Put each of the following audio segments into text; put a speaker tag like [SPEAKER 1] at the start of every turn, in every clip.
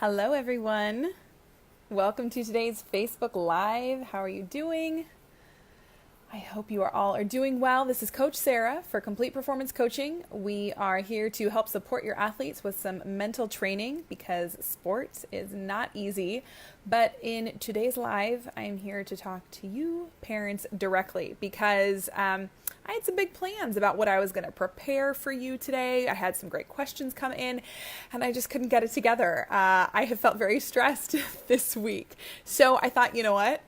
[SPEAKER 1] Hello, everyone. Welcome to today's Facebook Live. How are you doing? I hope you are doing well. This is Coach Sara for Complete Performance Coaching. We are here to help support your athletes with some mental training because sports is not easy. But in today's live, I'm here to talk to you parents directly because I had some big plans about what I was going to prepare for you today. I had some great questions come in and I just couldn't get it together. I have felt very stressed this week. So I thought, you know what?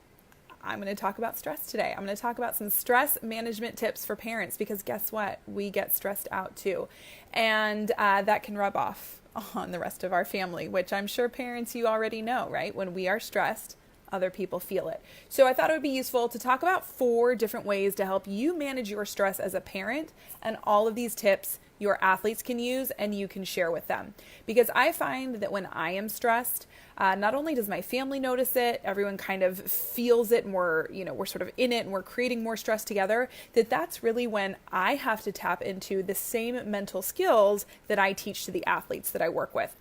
[SPEAKER 1] I'm going to talk about stress today. I'm going to talk about some stress management tips for parents because guess what? We get stressed out too. And that can rub off on the rest of our family, which I'm sure parents, you already know, right? When we are stressed, other people feel it. So I thought it would be useful to talk about 4 different ways to help you manage your stress as a parent, and all of these tips your athletes can use and you can share with them. Because I find that when I am stressed, not only does my family notice it, everyone kind of feels it, and we're sort of in it and we're creating more stress together, that's really when I have to tap into the same mental skills that I teach to the athletes that I work with.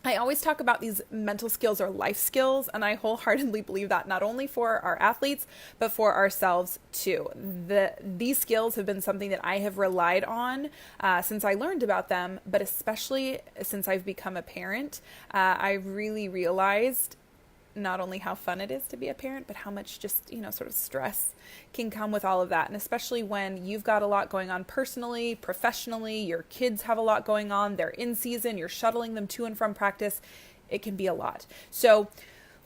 [SPEAKER 1] I always talk about these mental skills or life skills, and I wholeheartedly believe that not only for our athletes, but for ourselves too. These skills have been something that I have relied on since I learned about them, but especially since I've become a parent. I really realized not only how fun it is to be a parent, but how much just, sort of stress can come with all of that. And especially when you've got a lot going on personally, professionally, your kids have a lot going on, they're in season, you're shuttling them to and from practice, it can be a lot. So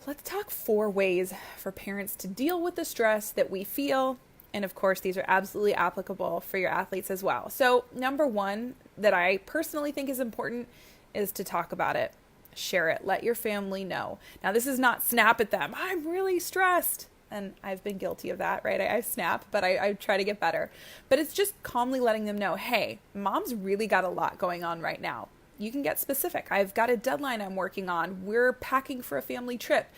[SPEAKER 1] let's talk 4 ways for parents to deal with the stress that we feel. And of course, these are absolutely applicable for your athletes as well. So number 1 that I personally think is important is to talk about it. Share it. Let your family know. Now, this is not snap at them. I'm really stressed. And I've been guilty of that, right? I snap, but I try to get better. But it's just calmly letting them know, hey, mom's really got a lot going on right now. You can get specific. I've got a deadline I'm working on. We're packing for a family trip.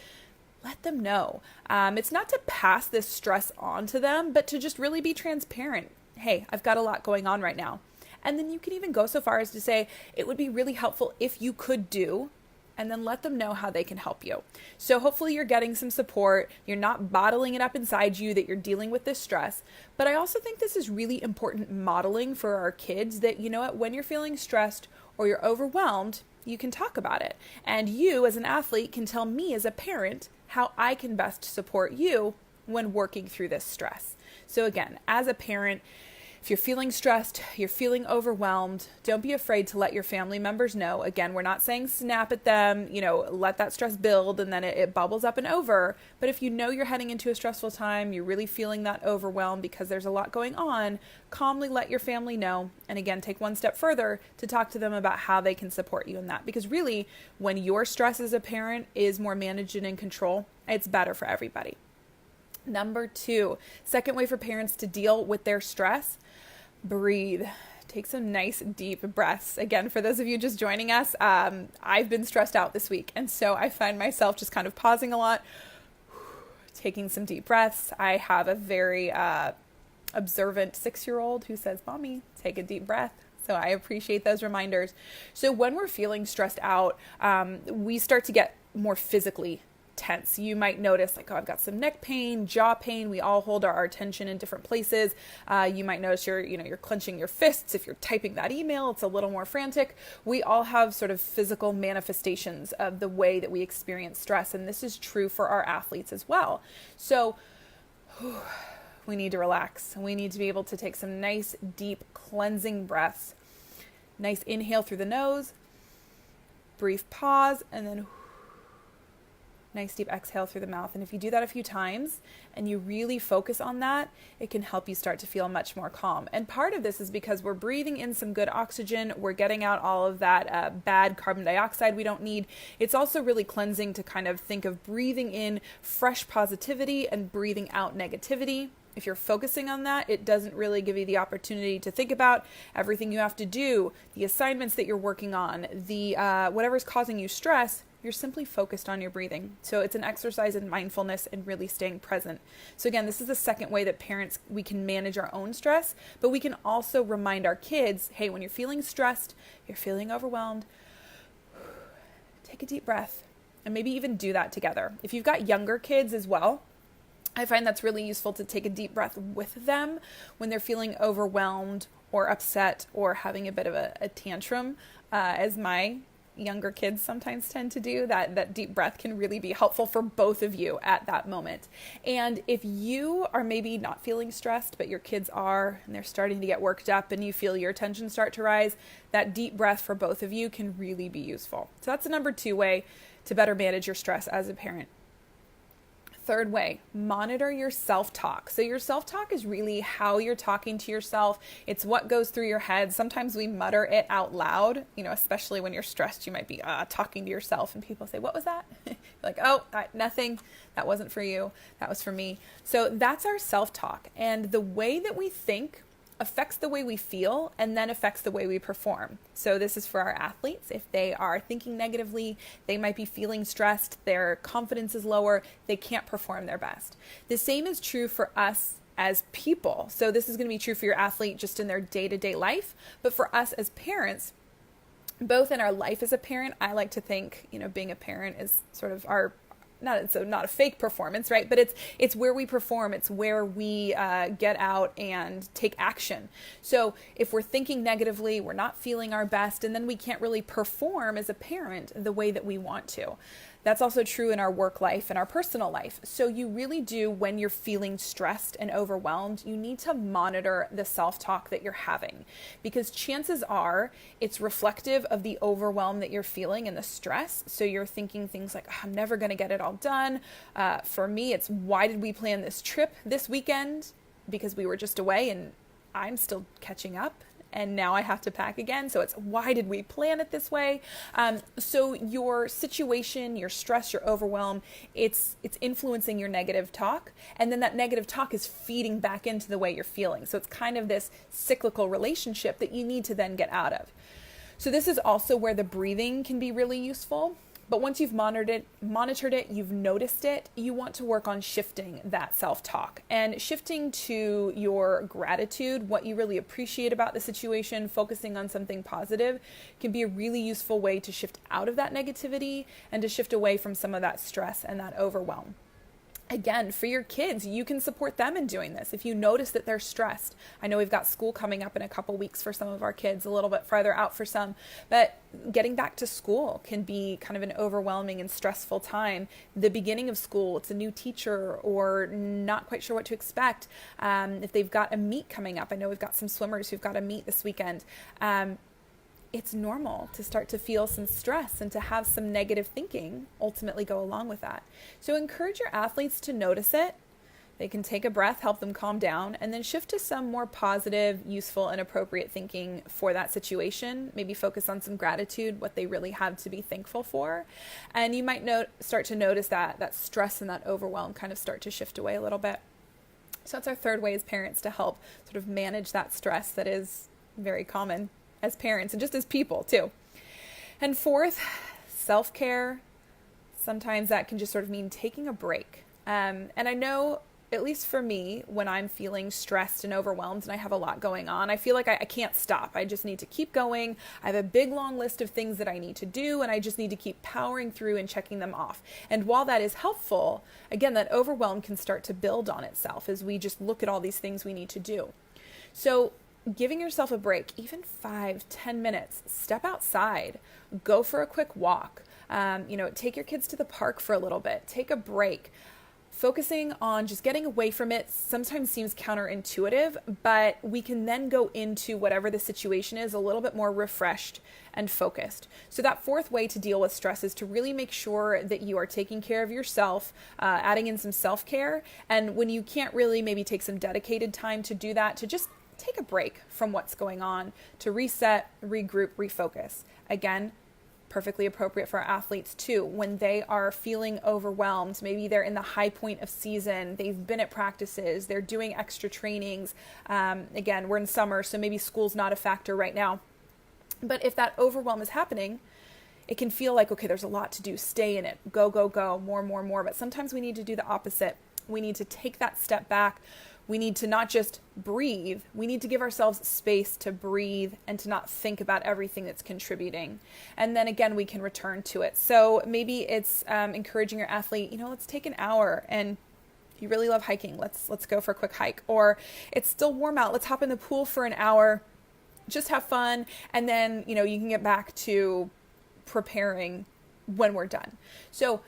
[SPEAKER 1] Let them know. It's not to pass this stress on to them, but to just really be transparent. Hey, I've got a lot going on right now. And then you can even go so far as to say, it would be really helpful if you could do, and then let them know how they can help you. So hopefully you're getting some support. You're not bottling it up inside you that you're dealing with this stress. But I also think this is really important modeling for our kids that, you know what, when you're feeling stressed or you're overwhelmed, you can talk about it. And you as an athlete can tell me as a parent how I can best support you when working through this stress. So again, as a parent, if you're feeling stressed, you're feeling overwhelmed, don't be afraid to let your family members know. Again, we're not saying snap at them, let that stress build and then it bubbles up and over. But if you know you're heading into a stressful time, you're really feeling that overwhelm because there's a lot going on, calmly let your family know. And again, take one step further to talk to them about how they can support you in that. Because really, when your stress as a parent is more managed and in control, it's better for everybody. Number 2, second way for parents to deal with their stress, breathe. Take some nice deep breaths. Again, for those of you just joining us, I've been stressed out this week. And so I find myself just kind of pausing a lot, taking some deep breaths. I have a very observant 6-year-old who says, Mommy, take a deep breath. So I appreciate those reminders. So when we're feeling stressed out, we start to get more physically tense. You might notice I've got some neck pain, jaw pain. We all hold our attention in different places. You might notice you're clenching your fists. If you're typing that email, it's a little more frantic. We all have sort of physical manifestations of the way that we experience stress. And this is true for our athletes as well. So we need to relax. We need to be able to take some nice, deep, cleansing breaths. Nice inhale through the nose, brief pause, and then nice deep exhale through the mouth. And if you do that a few times and you really focus on that, it can help you start to feel much more calm. And part of this is because we're breathing in some good oxygen. We're getting out all of that bad carbon dioxide we don't need. It's also really cleansing to kind of think of breathing in fresh positivity and breathing out negativity. If you're focusing on that, it doesn't really give you the opportunity to think about everything you have to do, the assignments that you're working on, the whatever's causing you stress. You're simply focused on your breathing. So it's an exercise in mindfulness and really staying present. So again, this is the second way that parents, we can manage our own stress, but we can also remind our kids, hey, when you're feeling stressed, you're feeling overwhelmed, take a deep breath and maybe even do that together. If you've got younger kids as well, I find that's really useful to take a deep breath with them when they're feeling overwhelmed or upset or having a bit of a tantrum, as my younger kids sometimes tend to do. That deep breath can really be helpful for both of you at that moment. And if you are maybe not feeling stressed, but your kids are, and they're starting to get worked up and you feel your tension start to rise, that deep breath for both of you can really be useful. So that's the number 2 way to better manage your stress as a parent. Third way, monitor your self-talk. So your self-talk is really how you're talking to yourself. It's what goes through your head. Sometimes we mutter it out loud, especially when you're stressed, you might be talking to yourself and people say, what was that? Like, oh, nothing. That wasn't for you. That was for me. So that's our self-talk. And the way that we think affects the way we feel and then affects the way we perform. So this is for our athletes. If they are thinking negatively, they might be feeling stressed, their confidence is lower, they can't perform their best. The same is true for us as people. So this is going to be true for your athlete just in their day-to-day life, but for us as parents, both in our life as a parent, I like to think, being a parent is sort of our not a fake performance, right? But it's where we perform. It's where we get out and take action. So if we're thinking negatively, we're not feeling our best, and then we can't really perform as a parent the way that we want to. That's also true in our work life and our personal life. So you really do, when you're feeling stressed and overwhelmed, you need to monitor the self-talk that you're having, because chances are it's reflective of the overwhelm that you're feeling and the stress. So you're thinking things like, I'm never going to get it all done. For me, it's why did we plan this trip this weekend? Because we were just away and I'm still catching up. And now I have to pack again. So it's, why did we plan it this way? So your situation, your stress, your overwhelm, it's influencing your negative talk. And then that negative talk is feeding back into the way you're feeling. So it's kind of this cyclical relationship that you need to then get out of. So this is also where the breathing can be really useful. But once you've monitored it, you've noticed it, you want to work on shifting that self-talk and shifting to your gratitude, what you really appreciate about the situation, focusing on something positive can be a really useful way to shift out of that negativity and to shift away from some of that stress and that overwhelm. Again, for your kids, you can support them in doing this. If you notice that they're stressed, I know we've got school coming up in a couple weeks for some of our kids, a little bit farther out for some, but getting back to school can be kind of an overwhelming and stressful time. The beginning of school, it's a new teacher or not quite sure what to expect. If they've got a meet coming up, I know we've got some swimmers who've got a meet this weekend. It's normal to start to feel some stress and to have some negative thinking ultimately go along with that. So encourage your athletes to notice it. They can take a breath, help them calm down, and then shift to some more positive, useful, and appropriate thinking for that situation. Maybe focus on some gratitude, what they really have to be thankful for. And you might start to notice that stress and that overwhelm kind of start to shift away a little bit. So that's our third way as parents to help sort of manage that stress that is very common as parents and just as people too. And fourth, self-care. Sometimes that can just sort of mean taking a break. And I know, at least for me, when I'm feeling stressed and overwhelmed and I have a lot going on, I feel like I can't stop. I just need to keep going. I have a big long list of things that I need to do, and I just need to keep powering through and checking them off. And while that is helpful, again, that overwhelm can start to build on itself as we just look at all these things we need to do. So giving yourself a break, even 5-10 minutes, step outside, go for a quick walk, take your kids to the park for a little bit, take a break. Focusing on just getting away from it sometimes seems counterintuitive, but we can then go into whatever the situation is a little bit more refreshed and focused. So that fourth way to deal with stress is to really make sure that you are taking care of yourself, adding in some self-care. And when you can't really maybe take some dedicated time to do that, to just take a break from what's going on, to reset, regroup, refocus. Again, perfectly appropriate for our athletes too. When they are feeling overwhelmed, maybe they're in the high point of season, they've been at practices, they're doing extra trainings. Again, we're in summer, so maybe school's not a factor right now. But if that overwhelm is happening, it can feel like, okay, there's a lot to do, stay in it, go, more. But sometimes we need to do the opposite. We need to take that step back, We need to not just breathe, we need to give ourselves space to breathe and to not think about everything that's contributing. And then again, we can return to it. So maybe it's encouraging your athlete, let's take an hour, and you really love hiking. Let's go for a quick hike. Or it's still warm out. Let's hop in the pool for an hour, just have fun. And then, you can get back to preparing when we're done. So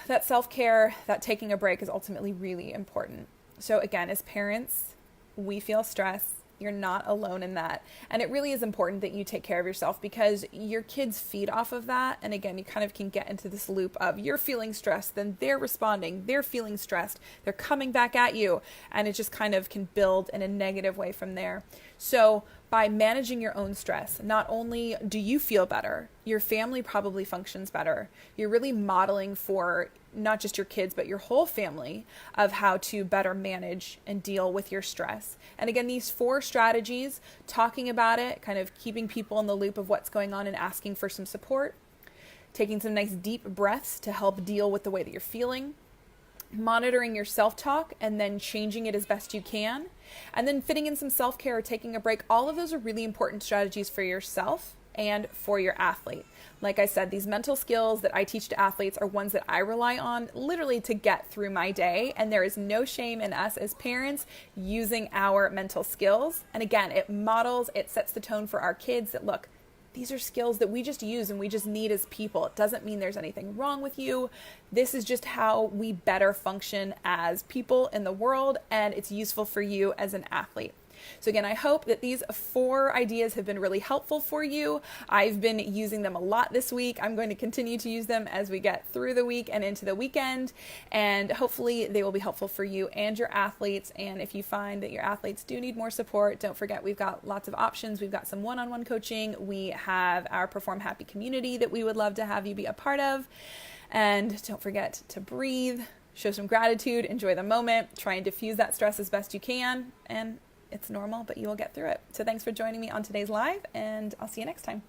[SPEAKER 1] that self-care, that taking a break is ultimately really important. So again, as parents, we feel stress. You're not alone in that. And it really is important that you take care of yourself, because your kids feed off of that. And again, you kind of can get into this loop of you're feeling stressed, then they're responding, they're feeling stressed, they're coming back at you. And it just kind of can build in a negative way from there. So by managing your own stress, not only do you feel better, your family probably functions better. You're really modeling for not just your kids, but your whole family of how to better manage and deal with your stress. And again, these 4 strategies, talking about it, kind of keeping people in the loop of what's going on and asking for some support, taking some nice deep breaths to help deal with the way that you're feeling, monitoring your self-talk and then changing it as best you can, and then fitting in some self-care or taking a break. All of those are really important strategies for yourself and for your athlete. Like I said, these mental skills that I teach to athletes are ones that I rely on literally to get through my day. And there is no shame in us as parents using our mental skills. And again, it models, it sets the tone for our kids that, look, these are skills that we just use and we just need as people. It doesn't mean there's anything wrong with you. This is just how we better function as people in the world, and it's useful for you as an athlete. So again, I hope that these 4 ideas have been really helpful for you. I've been using them a lot this week. I'm going to continue to use them as we get through the week and into the weekend, and hopefully they will be helpful for you and your athletes. And if you find that your athletes do need more support, don't forget we've got lots of options. We've got some one-on-one coaching. We have our Perform Happy community that we would love to have you be a part of. And don't forget to breathe, show some gratitude, enjoy the moment, try and diffuse that stress as best you can, and it's normal, but you will get through it. So thanks for joining me on today's live, and I'll see you next time.